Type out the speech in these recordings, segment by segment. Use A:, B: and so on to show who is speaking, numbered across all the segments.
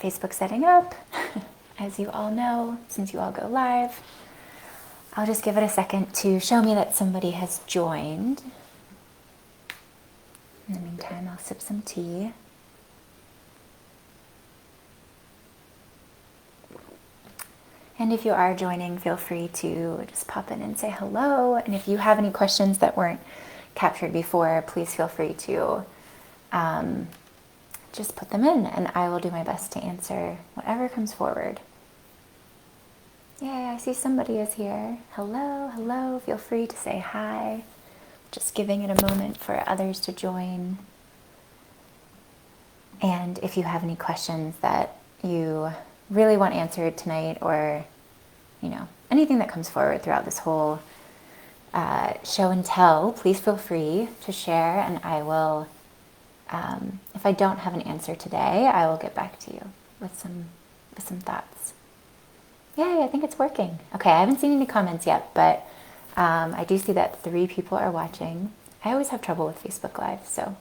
A: Facebook setting up. As you all know, since you all go live, I'll just give it a second to show me that somebody has joined. In the meantime, I'll sip some tea. And if you are joining, feel free to just pop in and say hello. And if you have any questions that weren't captured before, please feel free to just put them in, and I will do my best to answer whatever comes forward. Yay, I see somebody is here. Hello, hello. Feel free to say hi. Just giving it a moment for others to join. And if you have any questions that you really want answered tonight, or anything that comes forward throughout this whole show and tell, please feel free to share, and I will, if I don't have an answer today, I will get back to you with some thoughts. Yay, I think it's working. Okay, I haven't seen any comments yet, but I do see that 3 people are watching. I always have trouble with Facebook Live, so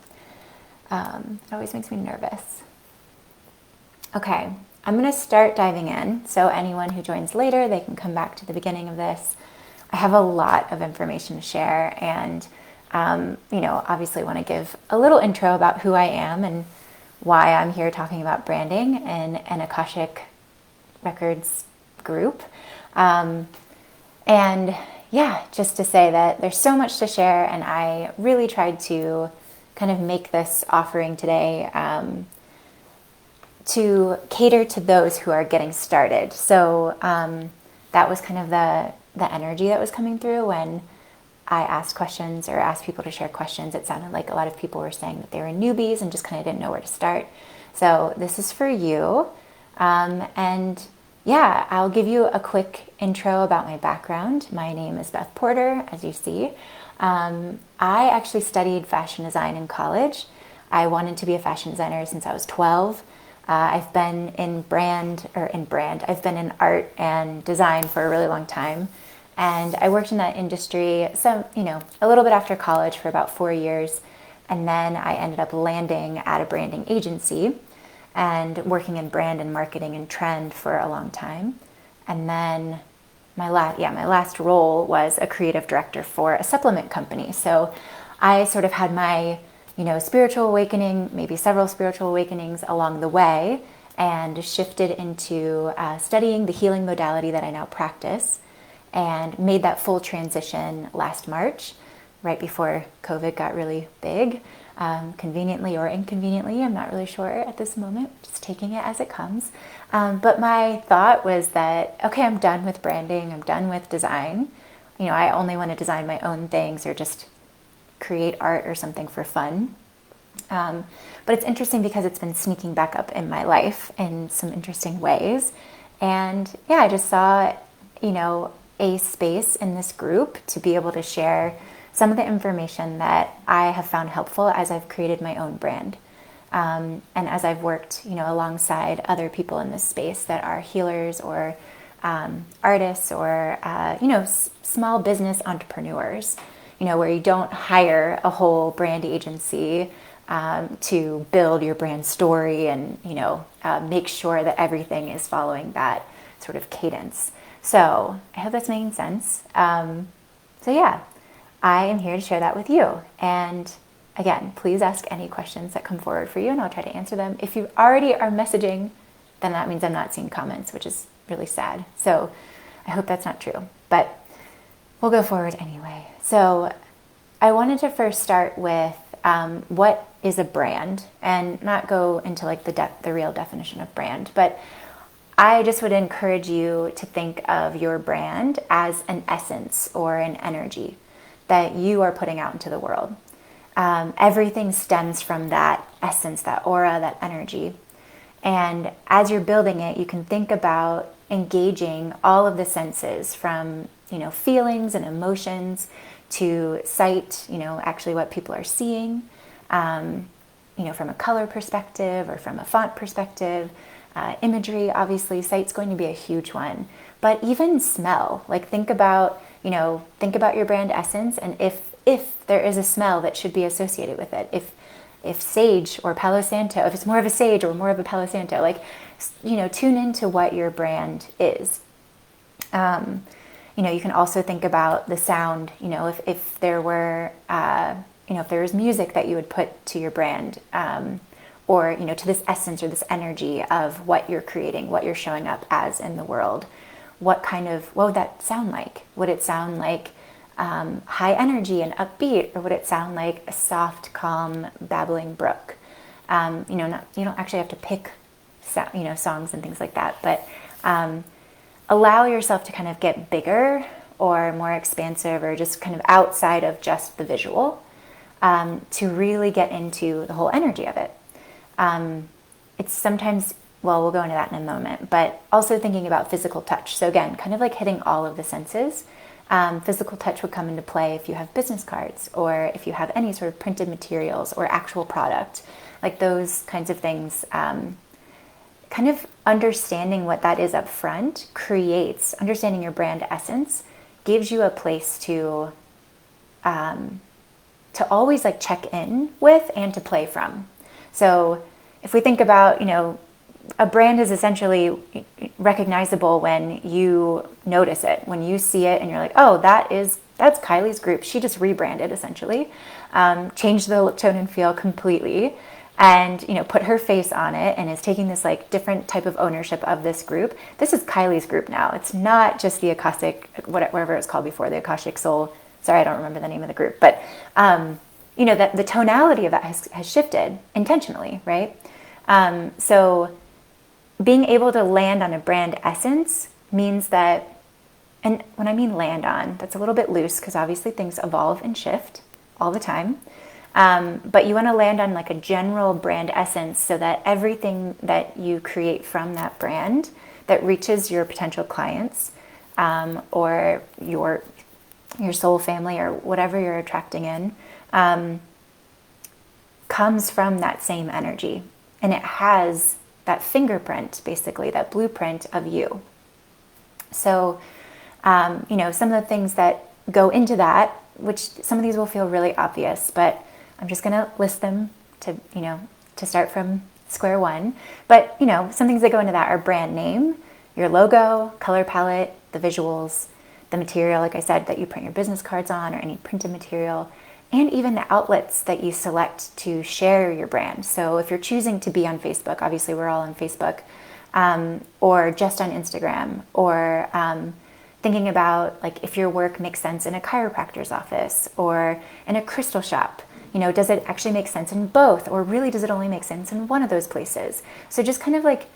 A: it always makes me nervous. Okay, I'm going to start diving in, so anyone who joins later, they can come back to the beginning of this. I have a lot of information to share, and obviously want to give a little intro about who I am and why I'm here talking about branding in an Akashic Records group. And yeah, just to say that there's so much to share, and I really tried to kind of make this offering today to cater to those who are getting started. So that was kind of the energy that was coming through when I asked questions or asked people to share questions. It sounded like a lot of people were saying that they were newbies and just kind of didn't know where to start. So this is for you. And yeah, I'll give you a quick intro about my background. My name is Beth Porter, as you see. I actually studied fashion design in college. I wanted to be a fashion designer since I was 12. I've been in I've been in art and design for a really long time. And I worked in that industry a little bit after college for about 4 years. And then I ended up landing at a branding agency and working in brand and marketing and trend for a long time. And then my last role was a creative director for a supplement company. So I sort of had my spiritual awakening, maybe several spiritual awakenings along the way, and shifted into studying the healing modality that I now practice, and made that full transition last March, right before COVID got really big. Conveniently or inconveniently, I'm not really sure at this moment, just taking it as it comes. But my thought was that, okay, I'm done with branding, I'm done with design. I only want to design my own things or just create art or something for fun. But it's interesting because it's been sneaking back up in my life in some interesting ways. And yeah, I just saw, a space in this group to be able to share some of the information that I have found helpful as I've created my own brand. And as I've worked, alongside other people in this space that are healers or artists or, small business entrepreneurs, where you don't hire a whole brand agency to build your brand story and, make sure that everything is following that sort of cadence. So I hope that's making sense. So yeah, I am here to share that with you. And again, please ask any questions that come forward for you, and I'll try to answer them. If you already are messaging, then that means I'm not seeing comments, which is really sad. So I hope that's not true, but we'll go forward anyway. So I wanted to first start with what is a brand, and not go into like the real definition of brand, but I just would encourage you to think of your brand as an essence or an energy that you are putting out into the world. Everything stems from that essence, that aura, that energy. And as you're building it, you can think about engaging all of the senses from, feelings and emotions to sight, actually what people are seeing, from a color perspective or from a font perspective. Imagery, obviously, sight's going to be a huge one, but even smell. Like think about your brand essence, and if there is a smell that should be associated with it, if sage or Palo Santo, if it's more of a sage or more of a Palo Santo, like tune into what your brand is. You can also think about the sound, if there were, if there was music that you would put to your brand, or, to this essence or this energy of what you're creating, what you're showing up as in the world. What would that sound like? Would it sound like high energy and upbeat, or would it sound like a soft, calm, babbling brook? You don't actually have to pick, songs and things like that, but allow yourself to kind of get bigger or more expansive, or just kind of outside of just the visual, to really get into the whole energy of it. It's sometimes, we'll go into that in a moment, but also thinking about physical touch. So again, kind of like hitting all of the senses. Physical touch would come into play if you have business cards, or if you have any sort of printed materials or actual product, like those kinds of things. Kind of understanding what that is up front understanding your brand essence, gives you a place to always like check in with and to play from. So if we think about, a brand is essentially recognizable when you notice it, when you see it and you're like, oh, that's Kylie's group. She just rebranded essentially, changed the look, tone, and feel completely, and, put her face on it, and is taking this like different type of ownership of this group. This is Kylie's group now. It's not just the Akashic, whatever it was called before, the Akashic Soul. Sorry, I don't remember the name of the group, but, that the tonality of that has shifted intentionally, right? So being able to land on a brand essence means that, and when I mean land on, that's a little bit loose because obviously things evolve and shift all the time. But you want to land on like a general brand essence, so that everything that you create from that brand that reaches your potential clients, or your soul family, or whatever you're attracting in, comes from that same energy. And it has that fingerprint, basically, that blueprint of you. So, some of the things that go into that, which some of these will feel really obvious, but I'm just going to list them to start from square one. But, some things that go into that are brand name, your logo, color palette, the visuals, the material, like I said, that you print your business cards on, or any printed material, and even the outlets that you select to share your brand. So if you're choosing to be on Facebook, obviously we're all on Facebook, or just on Instagram, or thinking about like if your work makes sense in a chiropractor's office or in a crystal shop, does it actually make sense in both, or really does it only make sense in one of those places? So just kind of like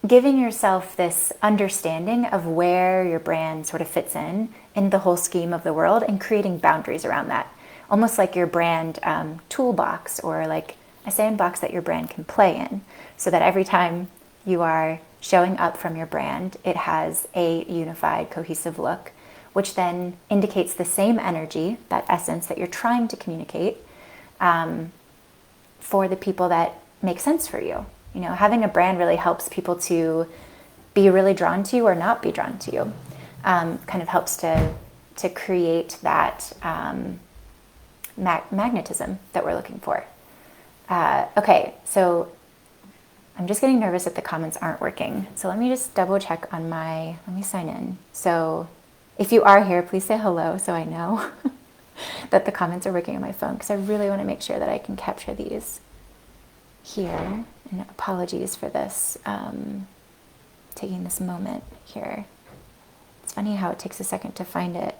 A: giving yourself this understanding of where your brand sort of fits in the whole scheme of the world, and creating boundaries around that. Almost like your brand toolbox, or like a sandbox that your brand can play in, so that every time you are showing up from your brand, it has a unified, cohesive look, which then indicates the same energy, that essence that you're trying to communicate, for the people that make sense for you. Having a brand really helps people to be really drawn to you or not be drawn to you. Kind of helps to create that magnetism that we're looking for. Okay, so I'm just getting nervous that the comments aren't working. So let me just double check on let me sign in. So if you are here, please say hello so I know that the comments are working on my phone, because I really want to make sure that I can capture these here. And apologies for this, taking this moment here. It's funny how it takes a second to find it,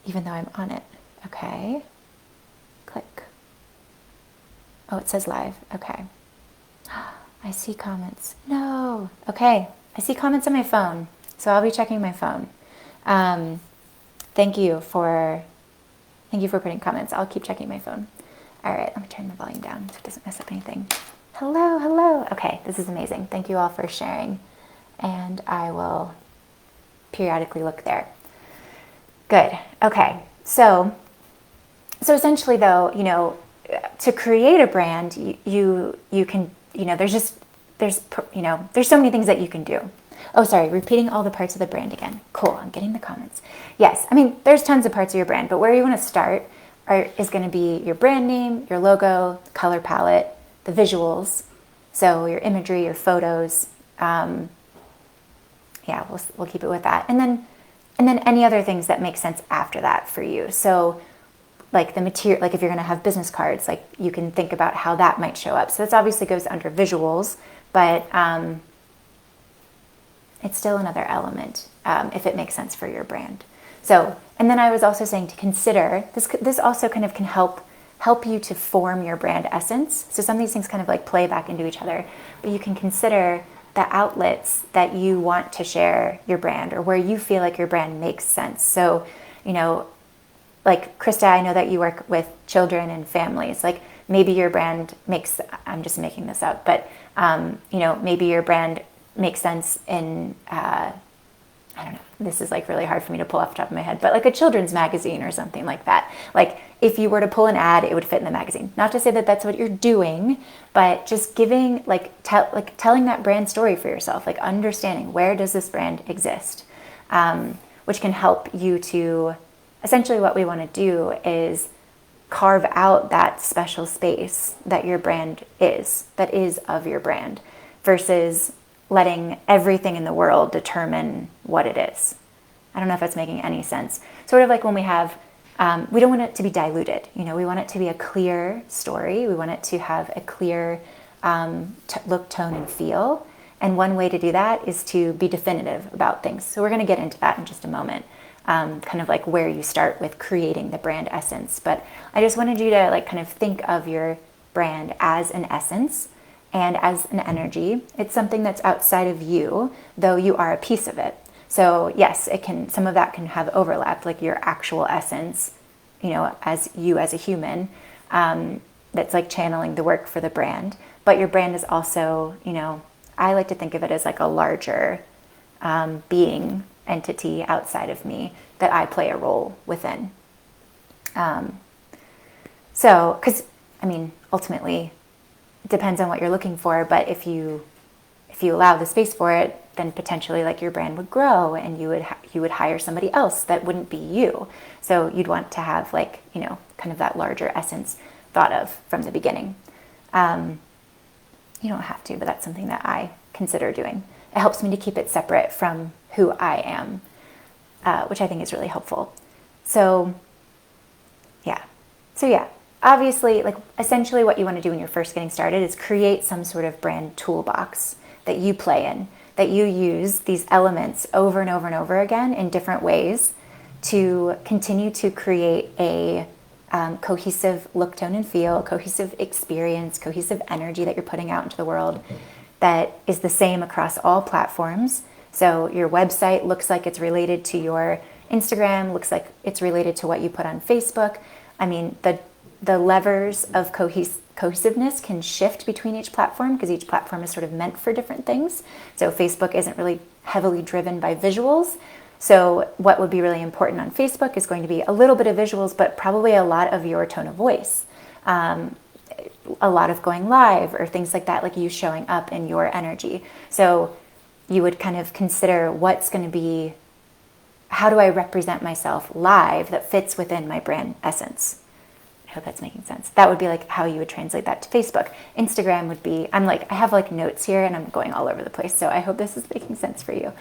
A: even though I'm on it. Okay, click. Oh, it says live. Okay. I see comments. No. Okay, I see comments on my phone, so I'll be checking my phone. Thank you for putting comments. I'll keep checking my phone. All right, let me turn the volume down so it doesn't mess up anything. Hello. Okay, this is amazing. Thank you all for sharing, and I will periodically look there. Good. Okay, so essentially, though, to create a brand, you can, there's so many things that you can do. Oh, sorry, repeating all the parts of the brand again. Cool, I'm getting the comments. Yes, there's tons of parts of your brand, but where you want to start is going to be your brand name, your logo, color palette, the visuals, So your imagery, your photos, yeah, we'll keep it with that. And then any other things that make sense after that for you. So like the material, like if you're going to have business cards, like you can think about how that might show up. So this obviously goes under visuals, but it's still another element if it makes sense for your brand. So, and then I was also saying to consider this. This also kind of can help you to form your brand essence. So some of these things kind of like play back into each other, but you can consider the outlets that you want to share your brand or where you feel like your brand makes sense. So, you know, like Krista, I know that you work with children and families. Like maybe your brand makes, I'm just making this up, but you know, maybe your brand makes sense in, I don't know, this is like really hard for me to pull off the top of my head, but like a children's magazine or something like that. Like if you were to pull an ad, it would fit in the magazine. Not to say that that's what you're doing, but just giving, telling that brand story for yourself, like understanding where does this brand exist, which can help you to, essentially what we want to do is carve out that special space that your brand is, that is of your brand, versus letting everything in the world determine what it is. I don't know if that's making any sense. Sort of like when we have, we don't want it to be diluted. You know, we want it to be a clear story. We want it to have a clear look, tone, and feel. And one way to do that is to be definitive about things. So we're going to get into that in just a moment. Kind of like where you start with creating the brand essence. But I just wanted you to like kind of think of your brand as an essence and as an energy. It's something that's outside of you, though you are a piece of it. So yes, it can, some of that can have overlap, like your actual essence, you know, as you as a human, that's like channeling the work for the brand. But your brand is also, you know, I like to think of it as like a larger being, entity outside of me that I play a role within. So, because I mean, ultimately, it depends on what you're looking for. But if you allow the space for it, then potentially like your brand would grow, and you would hire somebody else that wouldn't be you. So you'd want to have like, you know, kind of that larger essence thought of from the beginning. You don't have to, but that's something that I consider doing. It helps me to keep it separate from who I am, which I think is really helpful. So yeah, obviously, like essentially what you want to do when you're first getting started is create some sort of brand toolbox that you play in, that you use these elements over and over and over again in different ways to continue to create a cohesive look, tone, and feel, cohesive experience, cohesive energy that you're putting out into the world that is the same across all platforms. So your website looks like it's related to your Instagram, looks like it's related to what you put on Facebook. I mean, the levers of cohesiveness can shift between each platform because each platform is sort of meant for different things. So Facebook isn't really heavily driven by visuals. So what would be really important on Facebook is going to be a little bit of visuals, but probably a lot of your tone of voice. A lot of going live or things like that, like you showing up in your energy. So you would kind of consider what's going to be, how do I represent myself live that fits within my brand essence? I hope that's making sense. That would be like how you would translate that to Facebook. Instagram would be, I have like notes here and I'm going all over the place. So I hope this is making sense for you.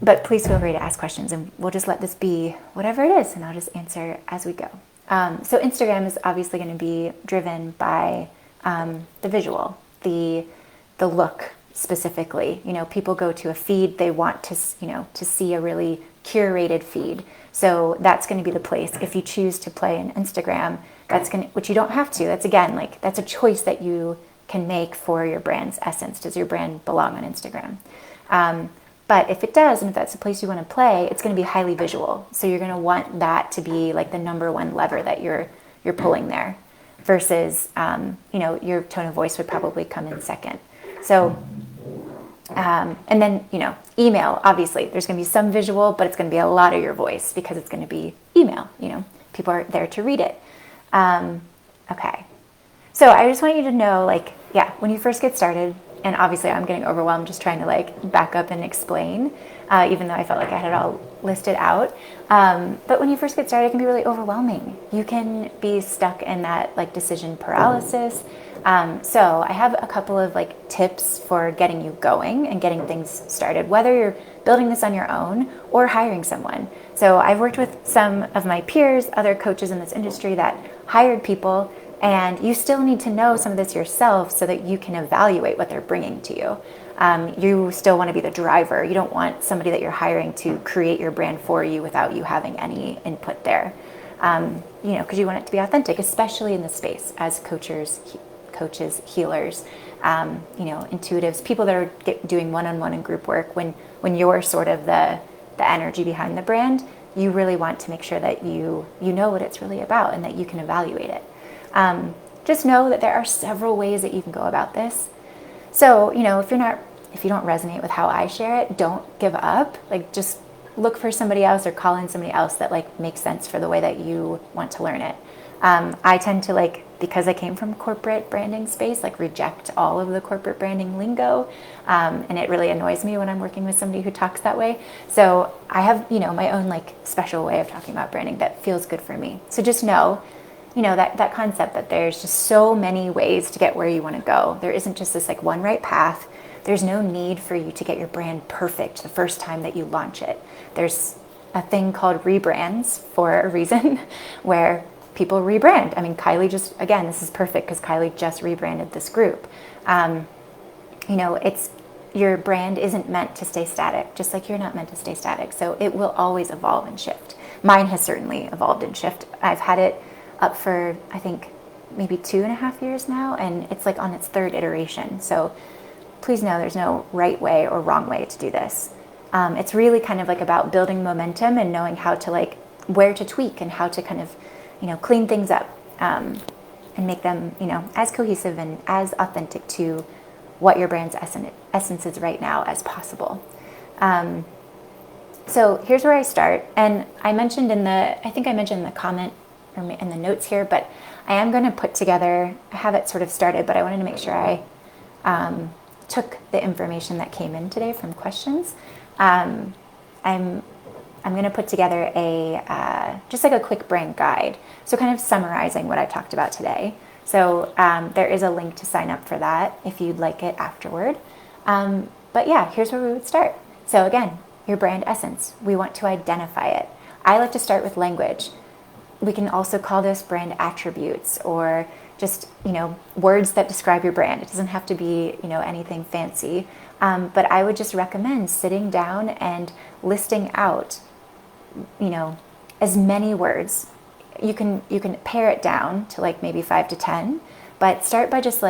A: But please feel free to ask questions and we'll just let this be whatever it is and I'll just answer as we go. So Instagram is obviously going to be driven by the visual, the look specifically. You know, people go to a feed, they want to, you know, to see a really curated feed. So that's going to be the place. If you choose to play in Instagram, that's going to, which you don't have to. That's again, like that's a choice that you can make for your brand's essence. Does your brand belong on Instagram? But if it does, and if that's the place you want to play, it's going to be highly visual. So you're going to want that to be like the number one lever that you're pulling there, versus you know, your tone of voice would probably come in second. So and then, you know, email, obviously there's going to be some visual, but it's going to be a lot of your voice because it's going to be email. You know, people are there to read it. Okay. So I just want you to know, like, yeah, when you first get started, and obviously I'm getting overwhelmed just trying to like back up and explain, even though I felt like I had it all listed out. But when you first get started, it can be really overwhelming. You can be stuck in that like decision paralysis. So I have a couple of like tips for getting you going and getting things started, whether you're building this on your own or hiring someone. So I've worked with some of my peers, other coaches in this industry that hired people, and you still need to know some of this yourself so that you can evaluate what they're bringing to you. You still want to be the driver. You don't want somebody that you're hiring to create your brand for you without you having any input there. Because you want it to be authentic, especially in the space as coaches, healers, intuitives, people that are doing one-on-one and group work. When you're sort of the energy behind the brand, you really want to make sure that you know what it's really about and that you can evaluate it. Just know that there are several ways that you can go about this. So, if you don't resonate with how I share it, don't give up. Like, just look for somebody else or call in somebody else that like makes sense for the way that you want to learn it. I tend to because I came from corporate branding space, reject all of the corporate branding lingo. And it really annoys me when I'm working with somebody who talks that way. So I have, my own special way of talking about branding that feels good for me. So just know, that concept that there's just so many ways to get where you want to go. There isn't just this one right path. There's no need for you to get your brand perfect the first time that you launch it. There's a thing called rebrands for a reason where people rebrand. I mean, Kylie this is perfect because Kylie just rebranded this group. Your brand isn't meant to stay static, just like you're not meant to stay static. So it will always evolve and shift. Mine has certainly evolved and shifted. I've had it up for, I think, maybe 2.5 years now, and it's on its third iteration. So please know there's no right way or wrong way to do this. It's really kind of about building momentum and knowing how to where to tweak and how to kind of, clean things up and make them, as cohesive and as authentic to what your brand's essence is right now as possible. So here's where I start. And I mentioned in the comment or in the notes here, but I am going to put together, I have it sort of started, but I wanted to make sure I took the information that came in today from questions. I'm going to put together just a quick brand guide. So kind of summarizing what I talked about today. So there is a link to sign up for that if you'd like it afterward. But yeah, here's where we would start. So again, your brand essence. We want to identify it. I like to start with language. We can also call this brand attributes or just, words that describe your brand. It doesn't have to be, anything fancy. But I would just recommend sitting down and listing out, as many words. You can pare it down to maybe 5 to 10, but start by just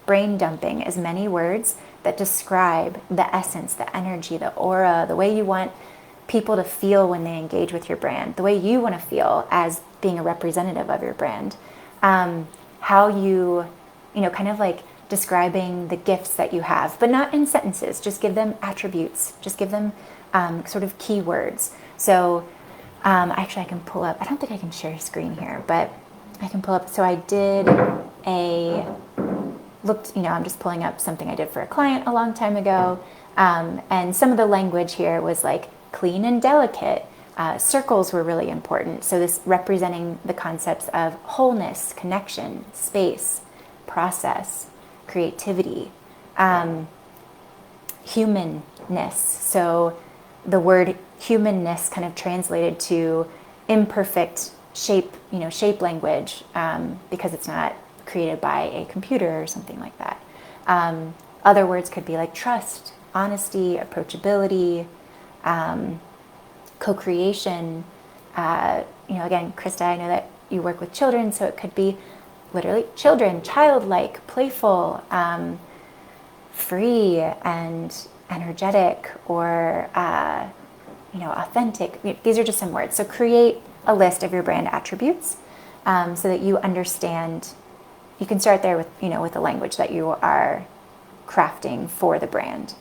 A: brain dumping as many words that describe the essence, the energy, the aura, the way you want people to feel when they engage with your brand, the way you want to feel as being a representative of your brand. How you, kind of describing the gifts that you have, but not in sentences. Just give them attributes. Just give them sort of keywords. So actually I can pull up, I don't think I can share a screen here, but I can pull up. So I did I'm just pulling up something I did for a client a long time ago. And some of the language here was clean and delicate. Circles were really important. So this representing the concepts of wholeness, connection, space, process, creativity, humanness. So the word humanness kind of translated to imperfect shape, shape language, because it's not created by a computer or something like that. Other words could be trust, honesty, approachability, co-creation. Again, Krista, I know that you work with children, so it could be literally children, childlike, playful, free and energetic, or authentic. These are just some words. So create a list of your brand attributes so that you understand. You can start there with with the language that you are crafting for the brand.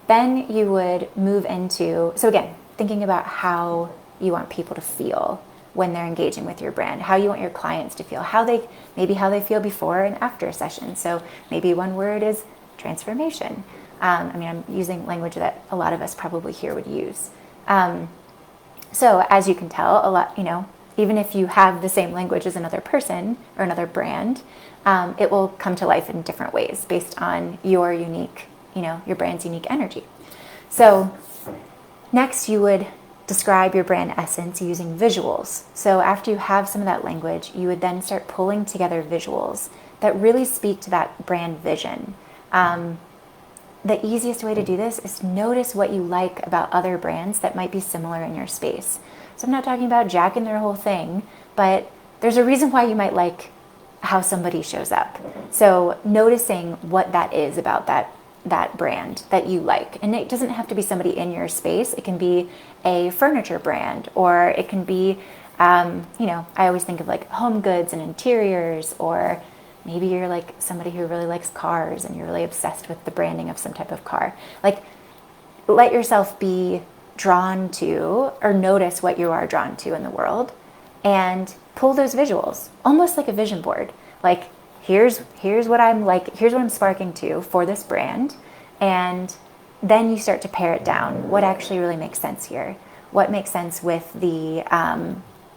A: Then you would move into, so again, thinking about how you want people to feel when they're engaging with your brand, how you want your clients to feel, how they feel before and after a session. So maybe one word is transformation. I'm using language that a lot of us probably here would use. So as you can tell, even if you have the same language as another person or another brand, it will come to life in different ways based on your unique, your brand's unique energy. So next, you would describe your brand essence using visuals. So after you have some of that language, you would then start pulling together visuals that really speak to that brand vision. The easiest way to do this is notice what you like about other brands that might be similar in your space. So I'm not talking about jacking their whole thing, but there's a reason why you might like how somebody shows up. So noticing what that is about that brand that you like. And it doesn't have to be somebody in your space. It can be a furniture brand, or it can be, I always think of like home goods and interiors, or maybe you're like somebody who really likes cars and you're really obsessed with the branding of some type of car. Like, let yourself be drawn to or notice what you are drawn to in the world and pull those visuals, almost like a vision board. Like, here's what I'm like, here's what I'm sparking to for this brand. And then you start to pare it down. What actually really makes sense here? What makes sense with the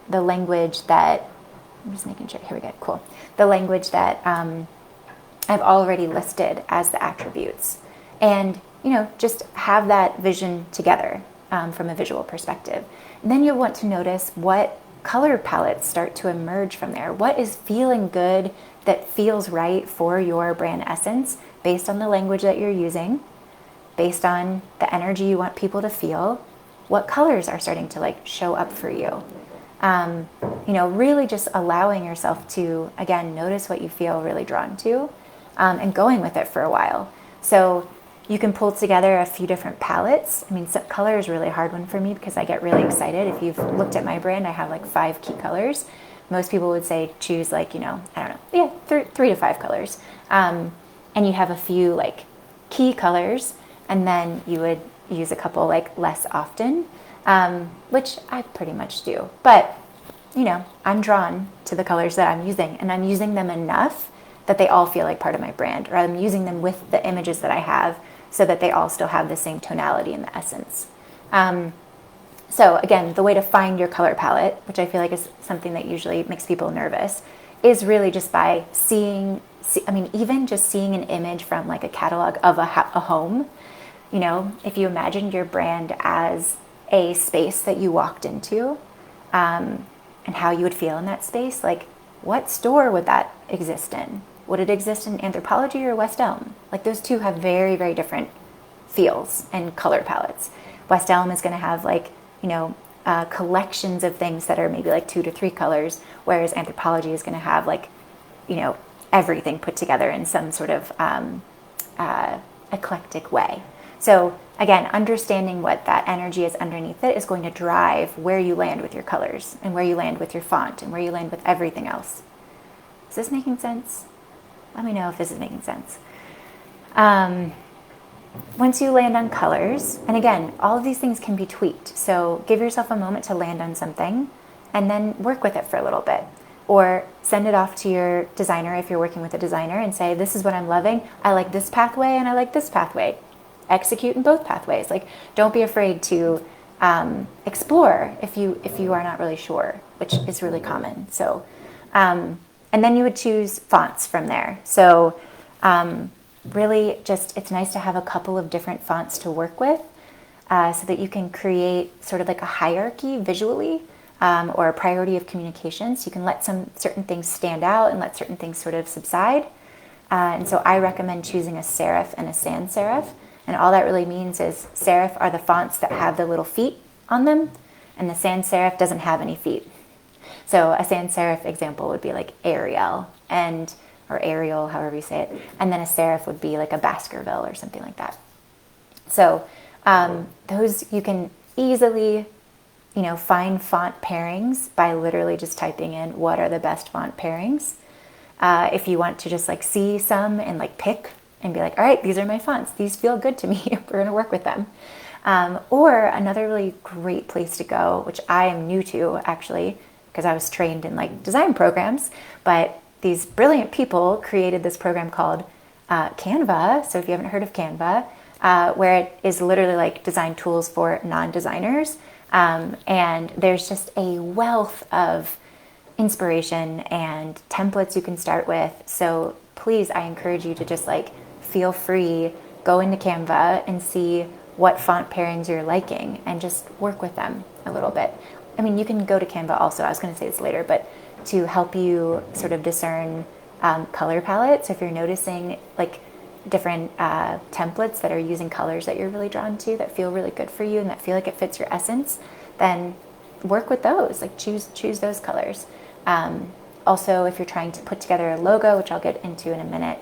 A: language that, I'm just making sure, here we go, cool. The language that I've already listed as the attributes. And, just have that vision together from a visual perspective. And then you'll want to notice what color palettes start to emerge from there. What is feeling good that feels right for your brand essence based on the language that you're using, based on the energy you want people to feel? What colors are starting to show up for you? Really just allowing yourself to, again, notice what you feel really drawn to, and going with it for a while. So you can pull together a few different palettes. Color is a really hard one for me because I get really excited. If you've looked at my brand, I have 5 key colors. Most people would say choose 3 to 5 colors. And you have a few key colors, and then you would use a couple less often, which I pretty much do. But, I'm drawn to the colors that I'm using, and I'm using them enough that they all feel like part of my brand, or I'm using them with the images that I have so that they all still have the same tonality and the essence. So again, the way to find your color palette, which I feel like is something that usually makes people nervous, is really just by even just seeing an image from a catalog of a home. If you imagined your brand as a space that you walked into, and how you would feel in that space, what store would that exist in? Would it exist in Anthropologie or West Elm? Those two have very, very different feels and color palettes. West Elm is going to have collections of things that are maybe 2 to 3 colors, whereas Anthropologie is going to have everything put together in some sort of eclectic way. So again, understanding what that energy is underneath it is going to drive where you land with your colors and where you land with your font and where you land with everything else. Is this making sense? Let me know if this is making sense. Once you land on colors, and again, all of these things can be tweaked. So give yourself a moment to land on something and then work with it for a little bit. Or send it off to your designer if you're working with a designer and say, this is what I'm loving. I like this pathway and I like this pathway. Execute in both pathways. Don't be afraid to explore if you are not really sure, which is really common. So, and then you would choose fonts from there. So really just, it's nice to have a couple of different fonts to work with so that you can create sort of a hierarchy visually, or a priority of communication. So you can let certain things stand out and let certain things sort of subside. And so I recommend choosing a serif and a sans serif. And all that really means is serif are the fonts that have the little feet on them, and the sans serif doesn't have any feet. So a sans serif example would be Arial, or Arial, however you say it. And then a serif would be a Baskerville or something like that. So those you can easily find font pairings by literally just typing in what are the best font pairings. If you want to just see some and pick and be all right, these are my fonts. These feel good to me. We're going to work with them. Or another really great place to go, which I am new to actually, because I was trained in design programs, but these brilliant people created this program called Canva. So if you haven't heard of Canva, where it is literally design tools for non-designers. And there's just a wealth of inspiration and templates you can start with. So please, I encourage you to just like feel free, go into Canva and see what font pairings you're liking and just work with them a little bit. I mean, you can go to Canva also, I was going to say this later, but to help you sort of discern color palettes. So if you're noticing like different templates that are using colors that you're really drawn to, that feel really good for you and that feel like it fits your essence, then work with those, like choose those colors. Also, if you're trying to put together a logo, which I'll get into in a minute,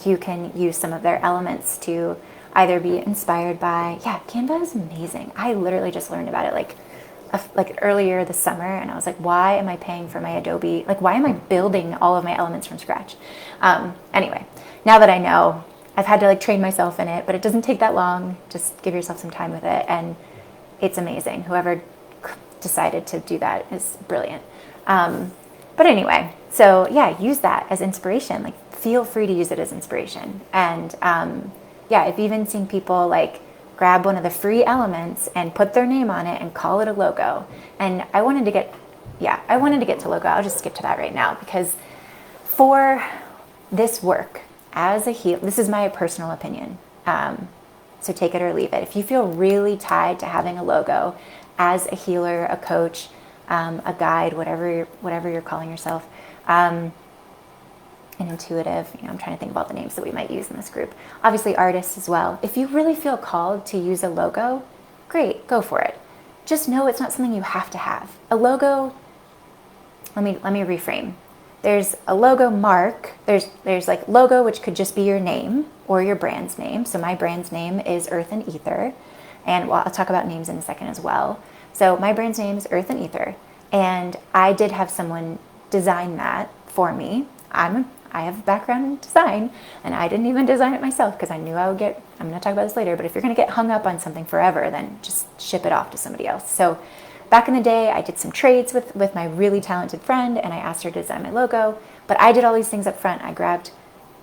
A: you can use some of their elements to either be inspired by, Canva is amazing. I literally just learned about it like earlier this summer, and I was like, why am I paying for my Adobe? Like, why am I building all of my elements from scratch? Anyway, now that I know, I've had to like train myself in it, but it doesn't take that long. Just give yourself some time with it, and it's amazing. Whoever decided to do that is brilliant. But anyway, so use that as inspiration. Like, feel free to use it as inspiration. And I've even seen people like grab one of the free elements and put their name on it and call it a logo. And I wanted to get to logo. I'll just skip to that right now, because for this work as a healer, this is my personal opinion. So take it or leave it. If you feel really tied to having a logo as a healer, a coach, a guide, whatever you're calling yourself, an intuitive, I'm trying to think about the names that we might use in this group. Obviously artists as well. If you really feel called to use a logo, great, go for it. Just know it's not something you have to have. A logo, let me reframe. There's a logo mark. There's like logo, which could just be your name or your brand's name. So my brand's name is Earth and Ether. And I'll talk about names in a second as well. So my brand's name is Earth and Ether. And I did have someone design that for me. I have a background in design, and I didn't even design it myself because I knew I would get, I'm going to talk about this later, but if you're going to get hung up on something forever, then just ship it off to somebody else. So back in the day, I did some trades with my really talented friend, and I asked her to design my logo, but I did all these things up front. I grabbed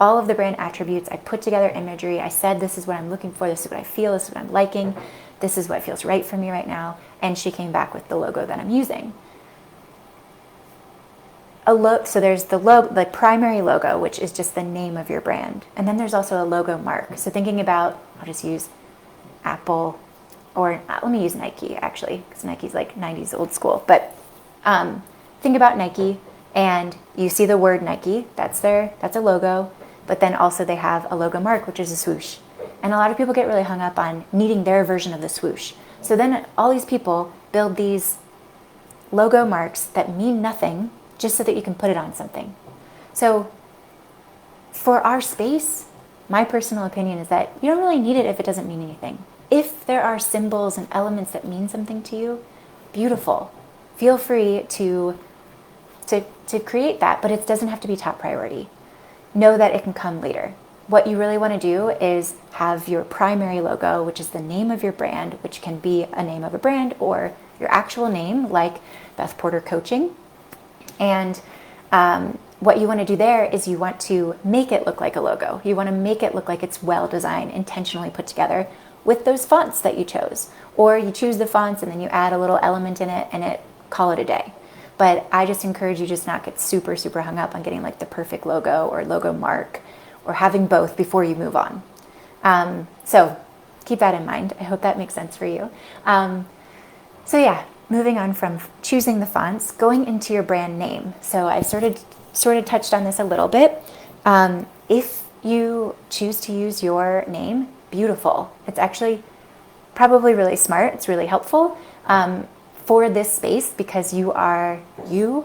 A: all of the brand attributes, I put together imagery, I said, this is what I'm looking for, this is what I feel, this is what I'm liking, this is what feels right for me right now, and she came back with the logo that I'm using. So there's the primary logo, which is just the name of your brand. And then there's also a logo mark. So thinking about, I'll just use Apple, or let me use Nike actually, because Nike's like 90s old school. But think about Nike, and you see the word Nike, that's a logo. But then also they have a logo mark, which is a swoosh. And a lot of people get really hung up on needing their version of the swoosh. So then all these people build these logo marks that mean nothing, just so that you can put it on something. So for our space, my personal opinion is that you don't really need it if it doesn't mean anything. If there are symbols and elements that mean something to you, beautiful. Feel free to create that, but it doesn't have to be top priority. Know that it can come later. What you really want to do is have your primary logo, which is the name of your brand, which can be a name of a brand or your actual name, like Beth Porter Coaching. And what you want to do there is you want to make it look like a logo. You want to make it look like it's well designed, intentionally put together with those fonts that you chose. Or you choose the fonts and then you add a little element in it and call it a day. But I just encourage you just not get super, super hung up on getting like the perfect logo or logo mark or having both before you move on. So keep that in mind. I hope that makes sense for you. Moving on from choosing the fonts, going into your brand name. So I sort of touched on this a little bit. If you choose to use your name, beautiful. It's actually probably really smart. It's really helpful for this space because you are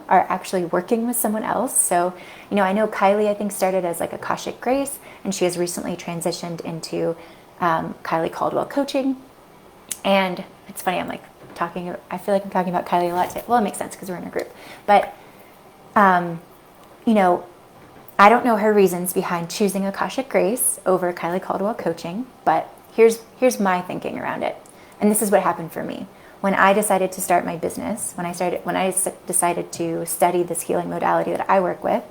A: actually working with someone else. So, I know Kylie, I think, started as like Akashic Grace, and she has recently transitioned into Kylie Caldwell Coaching. And it's funny, I feel like I'm talking about Kylie a lot today. Well, it makes sense because we're in a group. But, I don't know her reasons behind choosing Akashic Grace over Kylie Caldwell Coaching, but here's my thinking around it. And this is what happened for me. When I decided to start my business, when I decided to study this healing modality that I work with,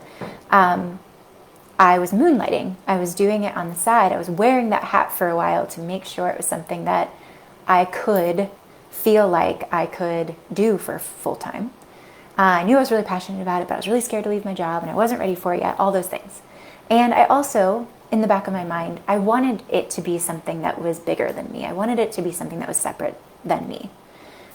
A: I was moonlighting. I was doing it on the side. I was wearing that hat for a while to make sure it was something that I could feel like I could do for full time. I knew I was really passionate about it, but I was really scared to leave my job and I wasn't ready for it yet, all those things. And I also, in the back of my mind, I wanted it to be something that was bigger than me. I wanted it to be something that was separate than me.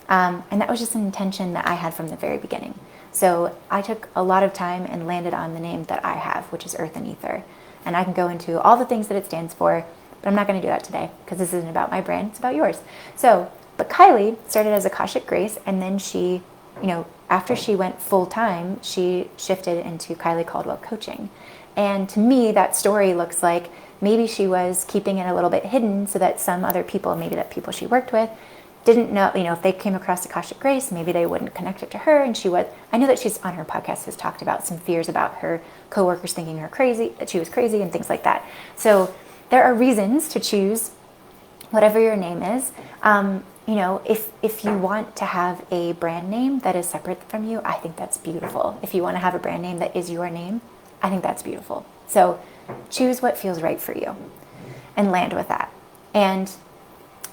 A: And that was just an intention that I had from the very beginning. So I took a lot of time and landed on the name that I have, which is Earth and Ether. And I can go into all the things that it stands for, but I'm not going to do that today because this isn't about my brand, it's about yours. So, but Kylie started as Akashic Grace, and then she, after she went full time, she shifted into Kylie Caldwell Coaching. And to me, that story looks like maybe she was keeping it a little bit hidden so that some other people, maybe that people she worked with, didn't know, if they came across Akashic Grace, maybe they wouldn't connect it to her. And I know that she's on her podcast has talked about some fears about her coworkers thinking that she was crazy and things like that. So there are reasons to choose whatever your name is. If you want to have a brand name that is separate from you, I think that's beautiful. If you want to have a brand name that is your name, I think that's beautiful. So choose what feels right for you and land with that. And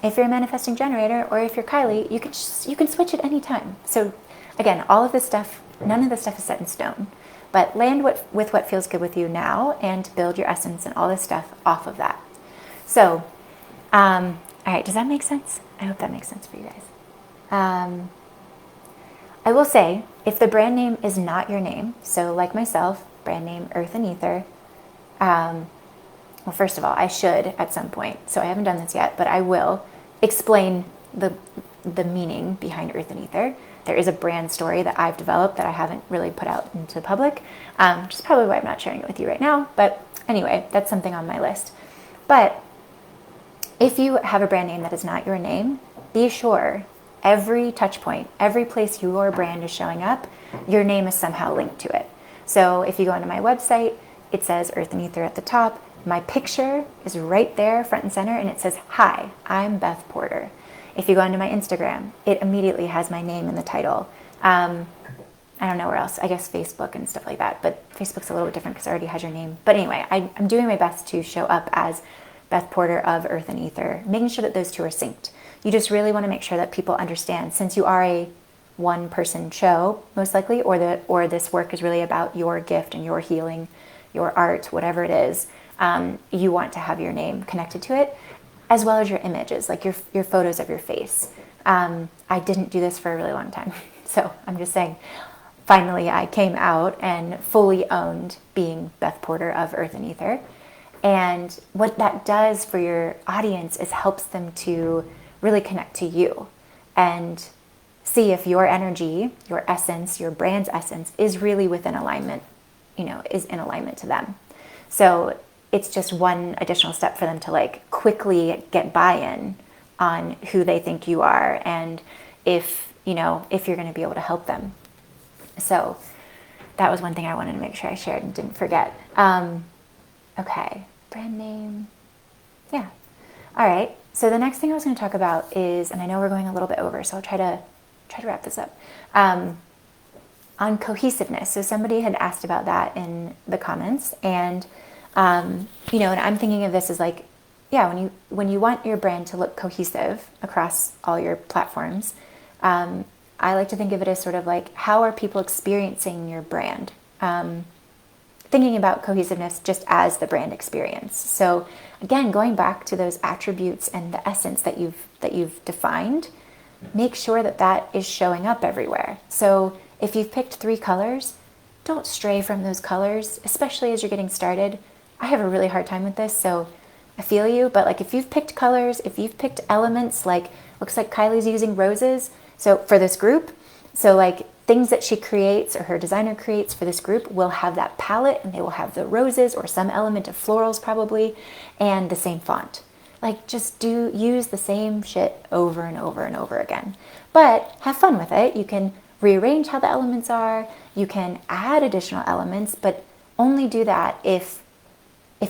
A: if you're a manifesting generator or if you're Kylie, you can switch at any time. So again, all of this stuff, none of this stuff is set in stone, but land with what feels good with you now and build your essence and all this stuff off of that. So, all right, does that make sense? I hope that makes sense for you guys. I will say, if the brand name is not your name, so like myself, brand name Earth and Ether, well, first of all, I should at some point, so I haven't done this yet, but I will explain the meaning behind Earth and Ether. There is a brand story that I've developed that I haven't really put out into the public, which is probably why I'm not sharing it with you right now. But anyway, that's something on my list. But if you have a brand name that is not your name, be sure every touch point, every place your brand is showing up, your name is somehow linked to it. So if you go onto my website, it says Earth and Ether at the top. My picture is right there, front and center, and it says, "Hi, I'm Beth Porter." If you go onto my Instagram, it immediately has my name in the title. I don't know where else, I guess Facebook and stuff like that, but Facebook's a little bit different because it already has your name. But anyway, I'm doing my best to show up as Beth Porter of Earth and Ether, making sure that those two are synced. You just really want to make sure that people understand, since you are a one-person show, most likely, or this work is really about your gift and your healing, your art, whatever it is, you want to have your name connected to it, as well as your images, like your photos of your face. I didn't do this for a really long time, so I'm just saying, finally I came out and fully owned being Beth Porter of Earth and Ether. And what that does for your audience is helps them to really connect to you and see if your energy, your essence, your brand's essence is really within alignment, is in alignment to them. So it's just one additional step for them to quickly get buy-in on who they think you are and if you're going to be able to help them. So that was one thing I wanted to make sure I shared and didn't forget. Okay, brand name. Yeah. All right. So the next thing I was going to talk about is, and I know we're going a little bit over, so I'll try to wrap this up. On cohesiveness. So somebody had asked about that in the comments, and and I'm thinking of this as when you want your brand to look cohesive across all your platforms, I like to think of it as sort of like, how are people experiencing your brand? Thinking about cohesiveness just as the brand experience. So again, going back to those attributes and the essence that you've defined, make sure that is showing up everywhere. So if you've picked 3 colors, don't stray from those colors, especially as you're getting started. I have a really hard time with this, so I feel you, but if you've picked colors, if you've picked elements, looks like Kylie's using roses, so for this group, so things that she creates or her designer creates for this group will have that palette, and they will have the roses or some element of florals probably, and the same font. Just use the same shit over and over and over again. But have fun with it. You can rearrange how the elements are. You can add additional elements, but only do that if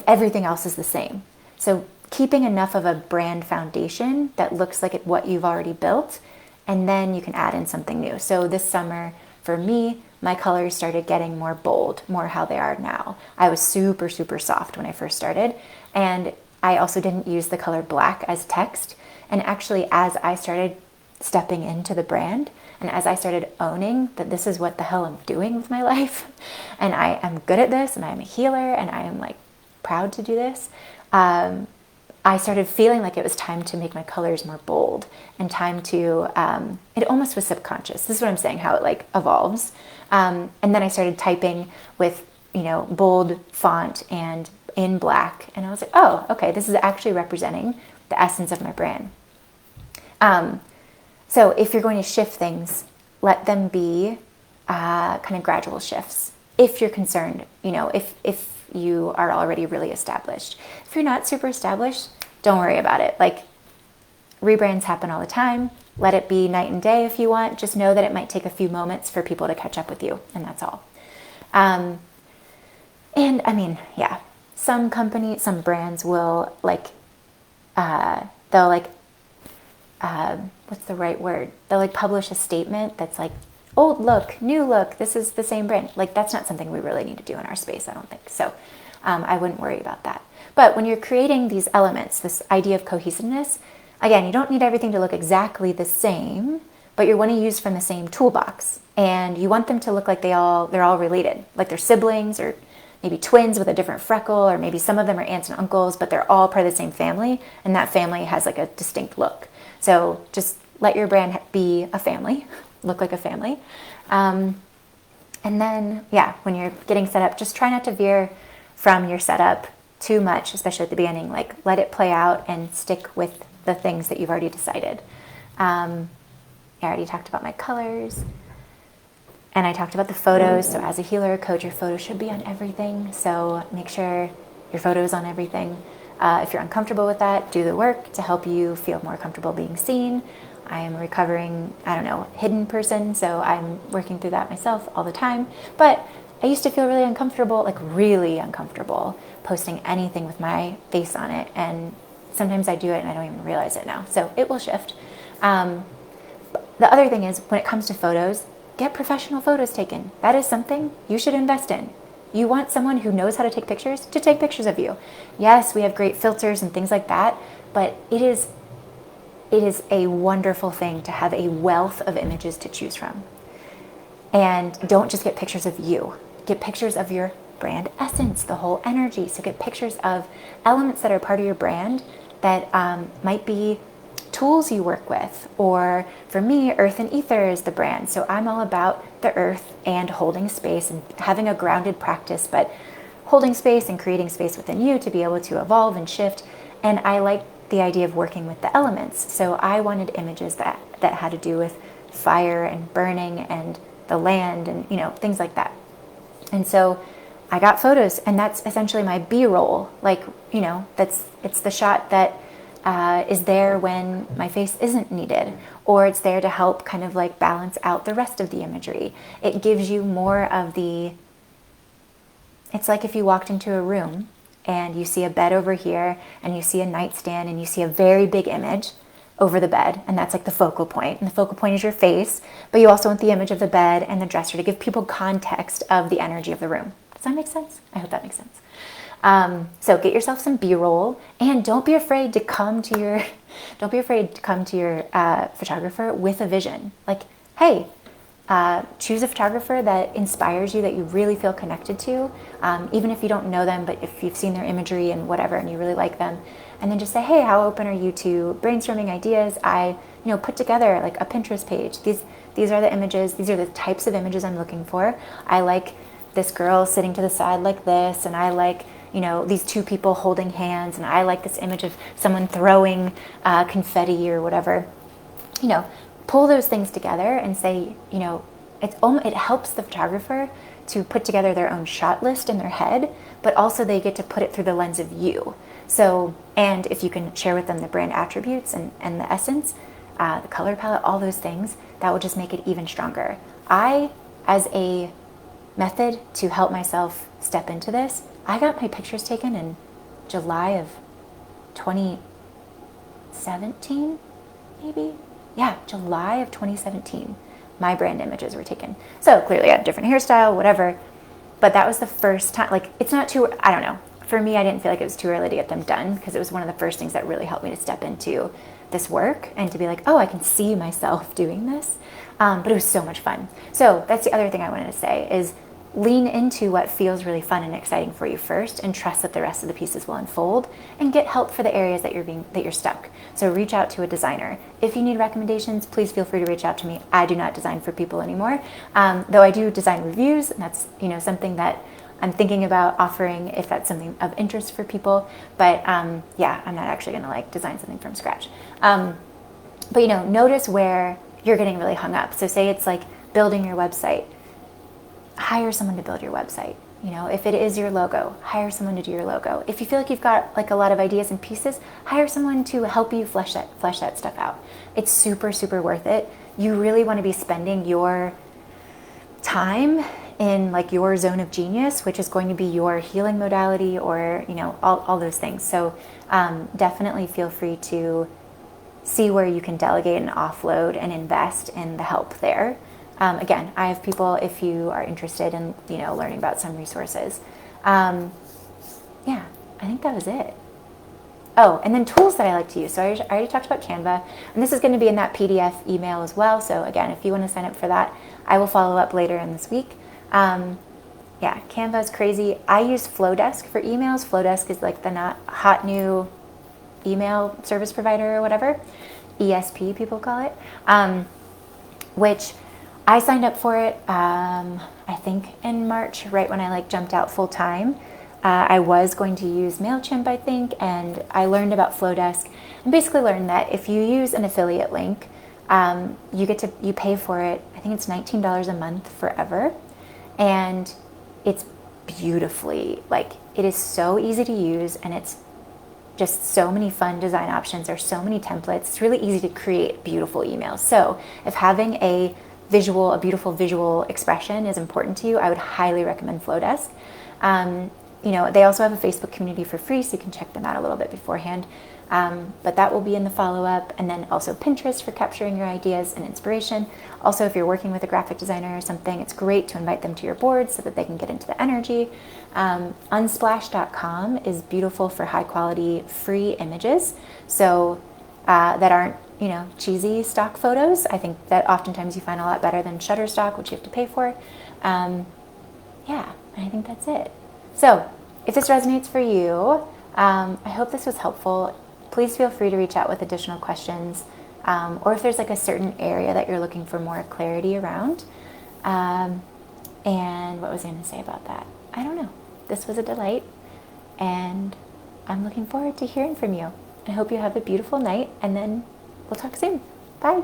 A: everything else is the same. So keeping enough of a brand foundation that looks like what you've already built, and then you can add in something new. So this summer, for me, my colors started getting more bold, more how they are now. I was super, super soft when I first started, and I also didn't use the color black as text. And actually, as I started stepping into the brand, and as I started owning that this is what the hell I'm doing with my life, and I am good at this, and I'm a healer, and I am like proud to do this, I started feeling like it was time to make my colors more bold and time to, it almost was subconscious. This is what I'm saying, how it like evolves. And then I started typing with, bold font and in black. And I was like, oh, okay, this is actually representing the essence of my brand. So if you're going to shift things, let them be kind of gradual shifts. If you're concerned, if you are already really established. If you're not super established, don't worry about it. Like, rebrands happen all the time. Let it be night and day if you want. Just know that it might take a few moments for people to catch up with you, and that's all. And I mean, yeah, some brands will what's the right word? They'll like publish a statement that's like, old look, new look, this is the same brand. Like, that's not something we really need to do in our space, I don't think. So I wouldn't worry about that. But when you're creating these elements, this idea of cohesiveness, again, you don't need everything to look exactly the same, but you want to use from the same toolbox. And you want them to look like they're all related, like they're siblings or maybe twins with a different freckle, or maybe some of them are aunts and uncles, but they're all part of the same family, and that family has like a distinct look. So just let your brand be a family, look like a family. And then, yeah, when you're getting set up, just try not to veer from your setup too much, especially at the beginning. Like, let it play out and stick with the things that you've already decided. I already talked about my colors, and I talked about the photos. So as a healer or coach, your photo should be on everything. So make sure your photo is on everything. If you're uncomfortable with that, do the work to help you feel more comfortable being seen. I am a recovering, hidden person, so I'm working through that myself all the time. But I used to feel really uncomfortable, posting anything with my face on it. And sometimes I do it and I don't even realize it now. So it will shift. The other thing is, when it comes to photos, get professional photos taken. That is something you should invest in. You want someone who knows how to take pictures to take pictures of you. Yes, we have great filters and things like that, but it is a wonderful thing to have a wealth of images to choose from. And don't just get pictures of you. Get pictures of your brand essence, the whole energy. So get pictures of elements that are part of your brand that might be tools you work with. Or for me, earth and ether is the brand. So I'm all about the earth and holding space and having a grounded practice, but holding space and creating space within you to be able to evolve and shift. And I like the idea of working with the elements. So I wanted images that had to do with fire and burning and the land and, things like that. And so I got photos, and that's essentially my B-roll. Like, it's the shot that is there when my face isn't needed, or it's there to help kind of like balance out the rest of the imagery. It gives you more of it's like if you walked into a room and you see a bed over here and you see a nightstand and you see a very big image over the bed, and that's like the focal point. And the focal point is your face, but you also want the image of the bed and the dresser to give people context of the energy of the room. Does that make sense? I hope that makes sense. So get yourself some B-roll, and don't be afraid to come to your photographer with a vision. Like, hey, choose a photographer that inspires you, that you really feel connected to, even if you don't know them, but if you've seen their imagery and whatever, and you really like them. And then just say, hey, how open are you to brainstorming ideas? I, put together like a Pinterest page. These are the images. These are the types of images I'm looking for. I like this girl sitting to the side like this, and I like, these two people holding hands, and I like this image of someone throwing confetti or whatever. Pull those things together and say, it helps the photographer to put together their own shot list in their head, but also they get to put it through the lens of you. So, and if you can share with them the brand attributes and the essence, the color palette, all those things, that will just make it even stronger. I, as a method to help myself step into this, I got my pictures taken in July of 2017, maybe? Yeah, July of 2017. My brand images were taken. So clearly I had a different hairstyle, whatever. But that was the first time, like, it's not too, I don't know. for me, I didn't feel like it was too early to get them done because it was one of the first things that really helped me to step into this work and to be like, oh, I can see myself doing this. But it was so much fun. So that's the other thing I wanted to say is lean into what feels really fun and exciting for you first, and trust that the rest of the pieces will unfold, and get help for the areas that you're stuck. So reach out to a designer. If you need recommendations, please feel free to reach out to me. I do not design for people anymore, though I do design reviews, and that's something that I'm thinking about offering if that's something of interest for people. But yeah, I'm not actually going to like design something from scratch. But notice where you're getting really hung up. So say it's like building your website. Hire someone to build your website. If it is your logo, hire someone to do your logo. If you feel like you've got like a lot of ideas and pieces, hire someone to help you flesh that stuff out. It's super, super worth it. You really want to be spending your time in like your zone of genius, which is going to be your healing modality, or all those things. So definitely feel free to see where you can delegate and offload and invest in the help there. Again, I have people if you are interested in learning about some resources. Yeah, I think that was it. Oh, and then tools that I like to use. So I already talked about Canva, and this is going to be in that PDF email as well. So again, if you want to sign up for that, I will follow up later in this week. Yeah, Canva is crazy. I use Flowdesk for emails. Flowdesk is like the hot new email service provider or whatever. ESP, people call it. Which I signed up for it, I think in March, right when I like jumped out full time. I was going to use MailChimp, I think, and I learned about Flowdesk and basically learned that if you use an affiliate link, you pay for it. I think it's $19 a month forever. And it's beautifully, like, it is so easy to use, and it's just so many fun design options. There's so many templates. It's really easy to create beautiful emails. So if having a beautiful visual expression is important to you, I would highly recommend Flowdesk. They also have a Facebook community for free, so you can check them out a little bit beforehand. But that will be in the follow-up. And then also Pinterest for capturing your ideas and inspiration. Also, if you're working with a graphic designer or something, it's great to invite them to your board so that they can get into the energy. Unsplash.com is beautiful for high-quality free images, so that aren't cheesy stock photos. I think that oftentimes you find a lot better than Shutterstock, which you have to pay for. Yeah, I think that's it. So if this resonates for you, I hope this was helpful. Please feel free to reach out with additional questions, or if there's like a certain area that you're looking for more clarity around. And what was I going to say about that? I don't know. This was a delight, and I'm looking forward to hearing from you. I hope you have a beautiful night, and then we'll talk soon. Bye.